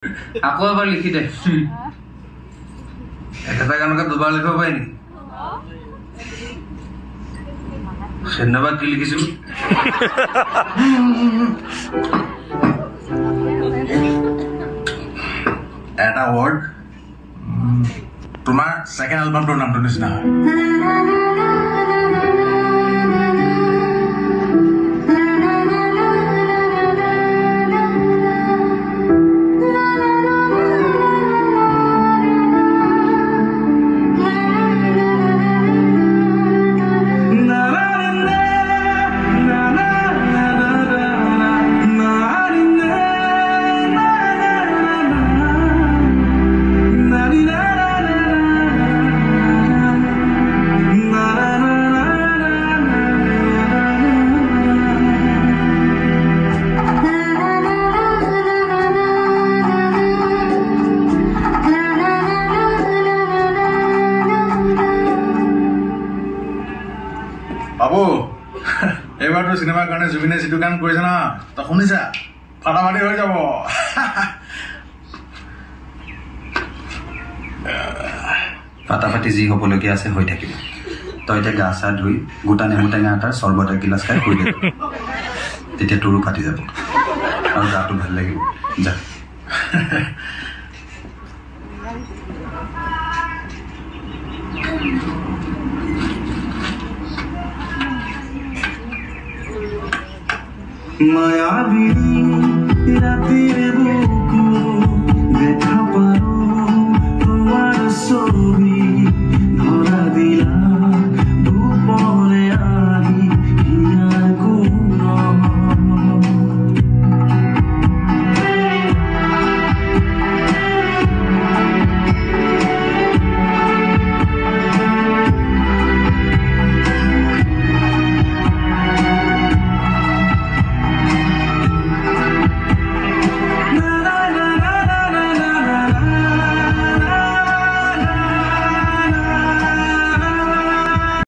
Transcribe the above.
আকৌ এবাৰ লিখি দে এটা গানকে দুবাৰ লিখিব পাৰি নি ধন্যবাদ কি লিখিছিল এটা ওয়াৰ্ড তোমাৰ সেকেন্ড অ্যালবামটোৰ নামটো নিচিনা হয় বাবু এবাৰ তো সিনেমাৰ কাৰণে জুবিনে যিটো কাম কৰিছে না তই শুনিছা ফাটাফাটি হৈ যাব ফাটাফাটি যি হ'বলগীয়া আছে হৈ থাকিব তই এতিয়া গা চা ধুই গোটা নেমু টেঙা এটাৰ চৰ্বত এগিলাচ খাই শুই থাকিব তেতিয়া তোৰো ফাটি যাব আৰু গাটো ভাল লাগিব যা মায়াবী ৰাতেৰ